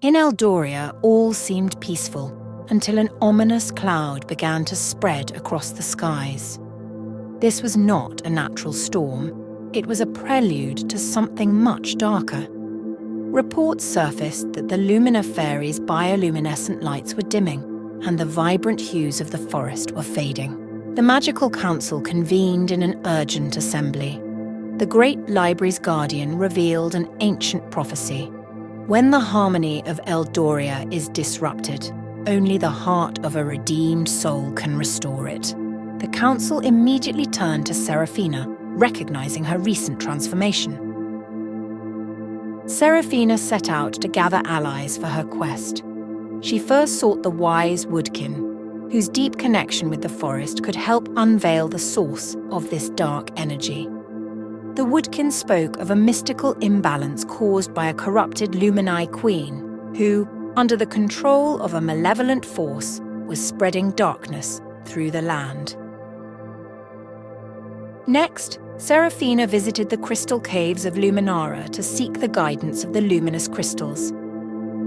In Eldoria, all seemed peaceful until an ominous cloud began to spread across the skies. This was not a natural storm. It was a prelude to something much darker. Reports surfaced that the Lumina Fairy's bioluminescent lights were dimming, and the vibrant hues of the forest were fading. The Magical Council convened in an urgent assembly. The Great Library's guardian revealed an ancient prophecy. When the harmony of Eldoria is disrupted, only the heart of a redeemed soul can restore it. The council immediately turned to Seraphina, recognizing her recent transformation. Seraphina set out to gather allies for her quest. She first sought the wise Woodkin, whose deep connection with the forest could help unveil the source of this dark energy. The Woodkin spoke of a mystical imbalance caused by a corrupted Lumini queen, who, under the control of a malevolent force, was spreading darkness through the land. Next, Seraphina visited the crystal caves of Luminara to seek the guidance of the luminous crystals.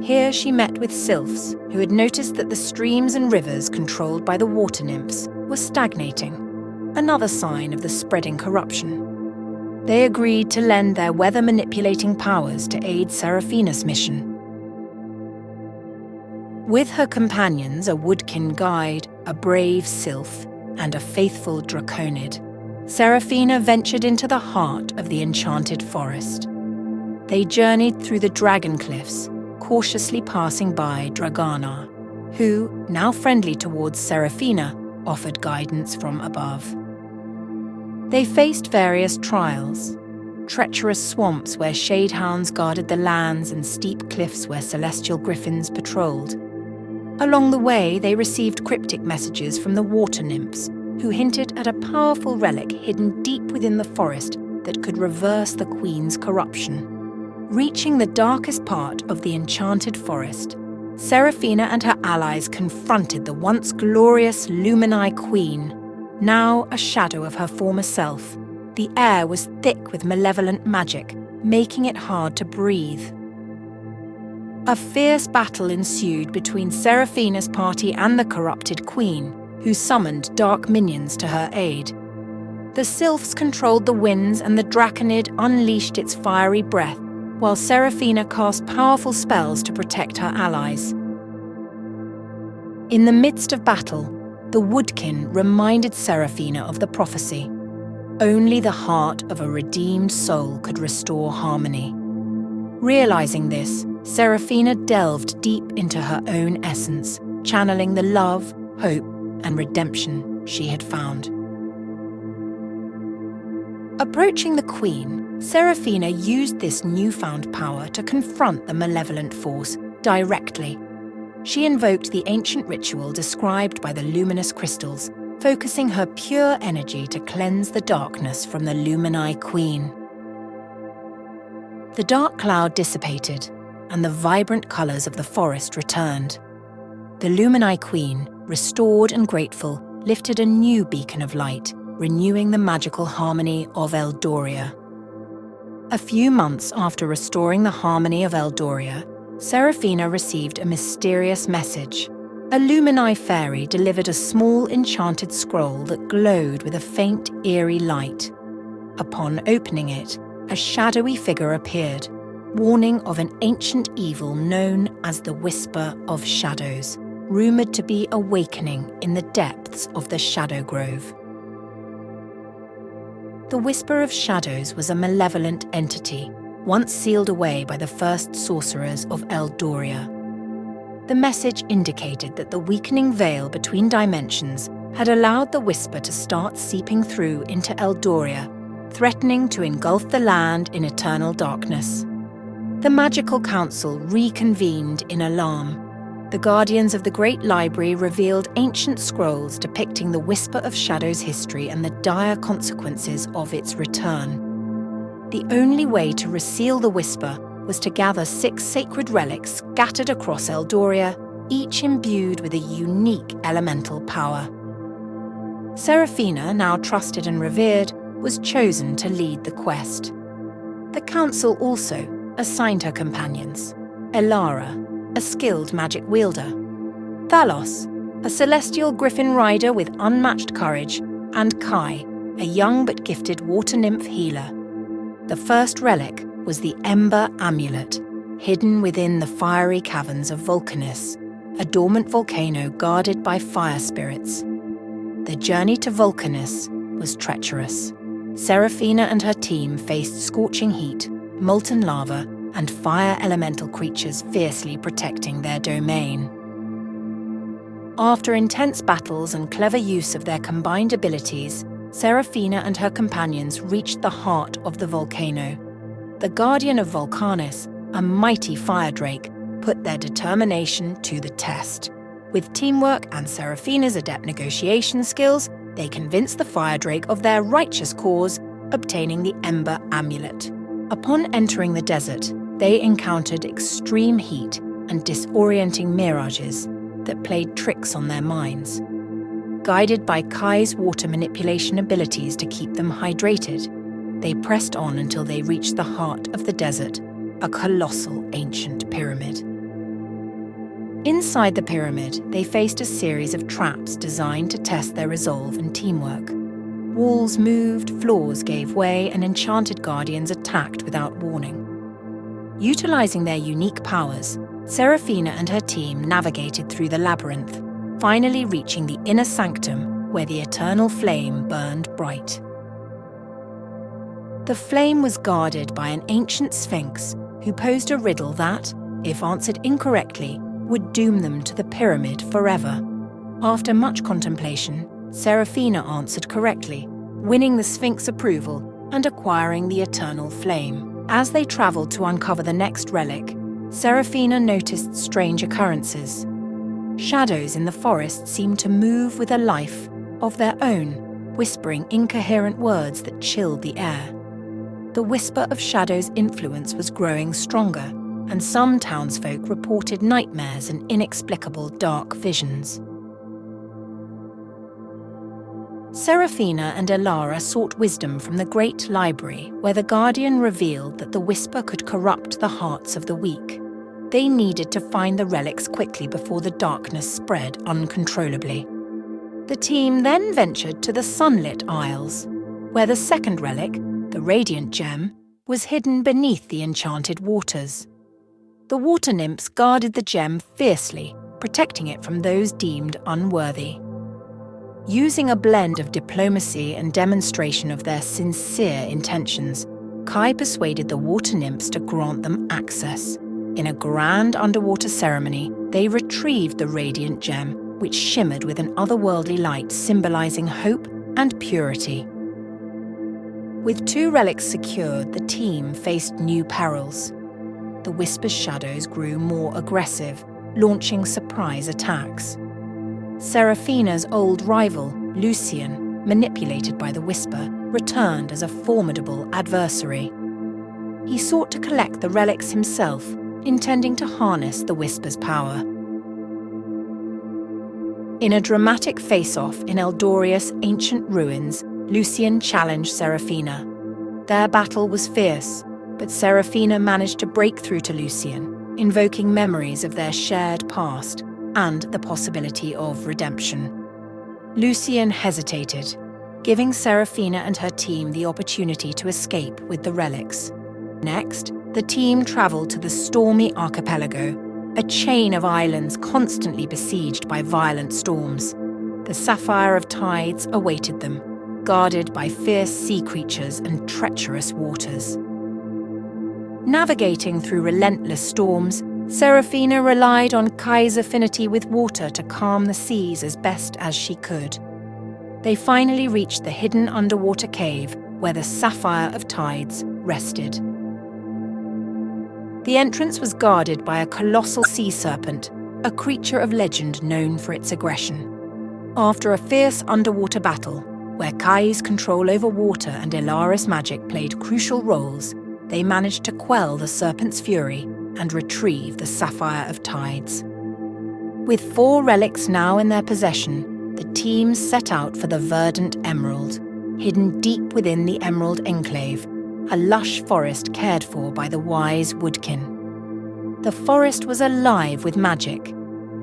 Here she met with sylphs who had noticed that the streams and rivers controlled by the water nymphs were stagnating, another sign of the spreading corruption. They agreed to lend their weather-manipulating powers to aid Seraphina's mission. With her companions, a Woodkin guide, a brave sylph, and a faithful Draconid, Seraphina ventured into the heart of the enchanted forest. They journeyed through the Dragon Cliffs, cautiously passing by Dragana, who, now friendly towards Seraphina, offered guidance from above. They faced various trials: treacherous swamps where shadehounds guarded the lands and steep cliffs where celestial griffins patrolled. Along the way, they received cryptic messages from the water nymphs, who hinted at a powerful relic hidden deep within the forest that could reverse the queen's corruption. Reaching the darkest part of the enchanted forest, Seraphina and her allies confronted the once glorious Lumini queen, now a shadow of her former self. The air was thick with malevolent magic, making it hard to breathe. A fierce battle ensued between Seraphina's party and the corrupted queen, who summoned dark minions to her aid. The sylphs controlled the winds and the Draconid unleashed its fiery breath, while Seraphina cast powerful spells to protect her allies. In the midst of battle, the Woodkin reminded Seraphina of the prophecy. Only the heart of a redeemed soul could restore harmony. Realizing this, Seraphina delved deep into her own essence, channeling the love, hope, and redemption she had found. Approaching the queen, Seraphina used this newfound power to confront the malevolent force directly. She invoked the ancient ritual described by the luminous crystals, focusing her pure energy to cleanse the darkness from the Lumini queen. The dark cloud dissipated, and the vibrant colours of the forest returned. The Lumini queen, restored and grateful, lifted a new beacon of light, renewing the magical harmony of Eldoria. A few months after restoring the harmony of Eldoria, Seraphina received a mysterious message. A Lumini fairy delivered a small enchanted scroll that glowed with a faint, eerie light. Upon opening it, a shadowy figure appeared, warning of an ancient evil known as the Whisper of Shadows, rumoured to be awakening in the depths of the Shadow Grove. The Whisper of Shadows was a malevolent entity, once sealed away by the first sorcerers of Eldoria. The message indicated that the weakening veil between dimensions had allowed the Whisper to start seeping through into Eldoria, threatening to engulf the land in eternal darkness. The Magical Council reconvened in alarm. The guardians of the Great Library revealed ancient scrolls depicting the Whisper of Shadows' history and the dire consequences of its return. The only way to reseal the Whisper was to gather 6 sacred relics scattered across Eldoria, each imbued with a unique elemental power. Seraphina, now trusted and revered, was chosen to lead the quest. The council also assigned her companions: Elara, a skilled magic wielder; Thalos, a celestial griffin rider with unmatched courage; and Kai, a young but gifted water nymph healer. The first relic was the Ember Amulet, hidden within the fiery caverns of Vulcanus, a dormant volcano guarded by fire spirits. The journey to Vulcanus was treacherous. Seraphina and her team faced scorching heat, molten lava, and fire elemental creatures fiercely protecting their domain. After intense battles and clever use of their combined abilities, Seraphina and her companions reached the heart of the volcano. The guardian of Vulcanus, a mighty fire drake, put their determination to the test. With teamwork and Seraphina's adept negotiation skills, they convinced the fire drake of their righteous cause, obtaining the Ember Amulet. Upon entering the desert, they encountered extreme heat and disorienting mirages that played tricks on their minds. Guided by Kai's water manipulation abilities to keep them hydrated, they pressed on until they reached the heart of the desert, a colossal ancient pyramid. Inside the pyramid, they faced a series of traps designed to test their resolve and teamwork. Walls moved, floors gave way, and enchanted guardians attacked without warning. Utilizing their unique powers, Seraphina and her team navigated through the labyrinth, finally reaching the inner sanctum where the eternal flame burned bright. The flame was guarded by an ancient sphinx who posed a riddle that, if answered incorrectly, would doom them to the pyramid forever. After much contemplation, Seraphina answered correctly, winning the Sphinx approval and acquiring the eternal flame. As they traveled to uncover the next relic, Seraphina noticed strange occurrences. Shadows in the forest seemed to move with a life of their own, whispering incoherent words that chilled the air. The whisper of shadows' influence was growing stronger, and some townsfolk reported nightmares and inexplicable dark visions. Seraphina and Eldora sought wisdom from the great library, where the Guardian revealed that the whisper could corrupt the hearts of the weak. They needed to find the relics quickly before the darkness spread uncontrollably. The team then ventured to the Sunlit Isles, where the second relic, the Radiant Gem, was hidden beneath the enchanted waters. The water nymphs guarded the gem fiercely, protecting it from those deemed unworthy. Using a blend of diplomacy and demonstration of their sincere intentions, Kai persuaded the water nymphs to grant them access. In a grand underwater ceremony, they retrieved the Radiant Gem, which shimmered with an otherworldly light symbolizing hope and purity. With 2 relics secured, the team faced new perils. The Whisper's shadows grew more aggressive, launching surprise attacks. Seraphina's old rival, Lucian, manipulated by the Whisper, returned as a formidable adversary. He sought to collect the relics himself, intending to harness the Whisper's power. In a dramatic face-off in Eldoria's ancient ruins, Lucian challenged Seraphina. Their battle was fierce, but Seraphina managed to break through to Lucian, invoking memories of their shared past and the possibility of redemption. Lucian hesitated, giving Seraphina and her team the opportunity to escape with the relics. Next, the team traveled to the Stormy Archipelago, a chain of islands constantly besieged by violent storms. The Sapphire of Tides awaited them, guarded by fierce sea creatures and treacherous waters. Navigating through relentless storms, Seraphina relied on Kai's affinity with water to calm the seas as best as she could. They finally reached the hidden underwater cave where the Sapphire of Tides rested. The entrance was guarded by a colossal sea serpent, a creature of legend known for its aggression. After a fierce underwater battle, where Kai's control over water and Elora's magic played crucial roles, they managed to quell the serpent's fury and retrieve the Sapphire of Tides. With 4 relics now in their possession, the team set out for the Verdant Emerald, hidden deep within the Emerald Enclave, a lush forest cared for by the wise Woodkin. The forest was alive with magic,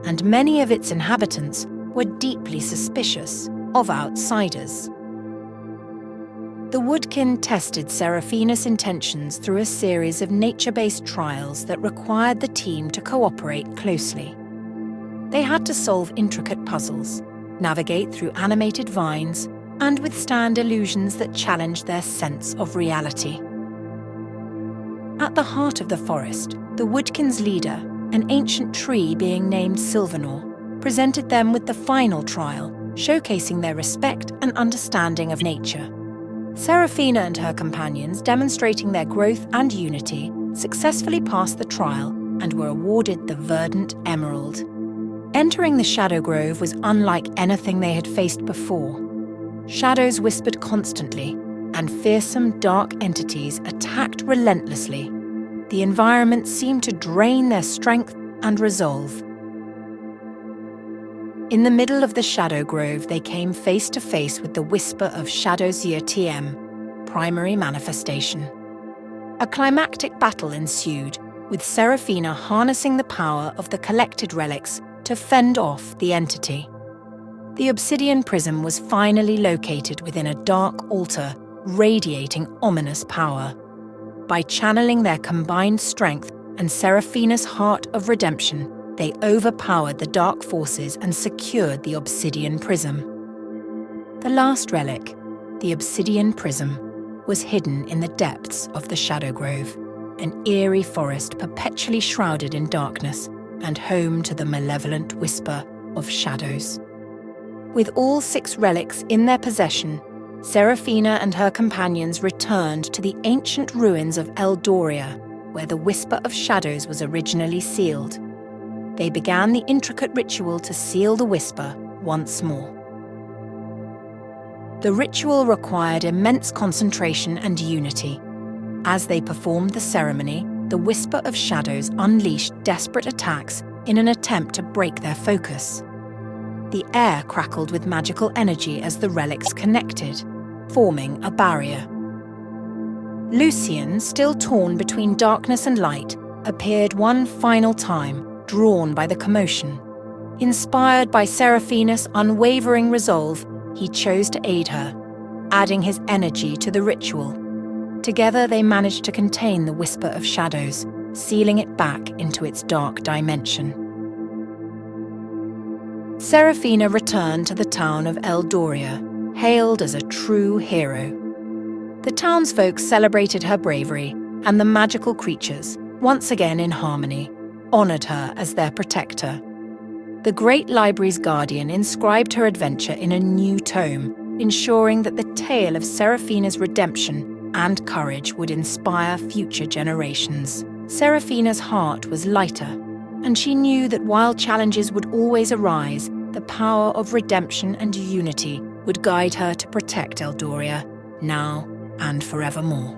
and many of its inhabitants were deeply suspicious of outsiders. The Woodkin tested Seraphina's intentions through a series of nature-based trials that required the team to cooperate closely. They had to solve intricate puzzles, navigate through animated vines, and withstand illusions that challenged their sense of reality. At the heart of the forest, the Woodkin's leader, an ancient tree being named Silvanor, presented them with the final trial, showcasing their respect and understanding of nature. Seraphina and her companions, demonstrating their growth and unity, successfully passed the trial and were awarded the verdant emerald. Entering the Shadow Grove was unlike anything they had faced before. Shadows whispered constantly, and fearsome dark entities attacked relentlessly. The environment seemed to drain their strength and resolve. In the middle of the Shadow Grove, they came face to face with the whisper of Shadow's Year TM, primary manifestation. A climactic battle ensued, with Seraphina harnessing the power of the collected relics to fend off the entity. The obsidian prism was finally located within a dark altar, radiating ominous power. By channeling their combined strength and Seraphina's heart of redemption, they overpowered the dark forces and secured the obsidian prism. The last relic, the obsidian prism, was hidden in the depths of the Shadow Grove, an eerie forest perpetually shrouded in darkness and home to the malevolent whisper of shadows. With all 6 relics in their possession, Seraphina and her companions returned to the ancient ruins of Eldora, where the whisper of shadows was originally sealed. They began the intricate ritual to seal the whisper once more. The ritual required immense concentration and unity. As they performed the ceremony, the whisper of shadows unleashed desperate attacks in an attempt to break their focus. The air crackled with magical energy as the relics connected, forming a barrier. Lucian, still torn between darkness and light, appeared one final time, drawn by the commotion. Inspired by Seraphina's unwavering resolve, he chose to aid her, adding his energy to the ritual. Together they managed to contain the whisper of shadows, sealing it back into its dark dimension. Seraphina returned to the town of Eldora, hailed as a true hero. The townsfolk celebrated her bravery, and the magical creatures, once again in harmony, honored her as their protector. The Great Library's guardian inscribed her adventure in a new tome, ensuring that the tale of Seraphina's redemption and courage would inspire future generations. Seraphina's heart was lighter, and she knew that while challenges would always arise, the power of redemption and unity would guide her to protect Eldora, now and forevermore.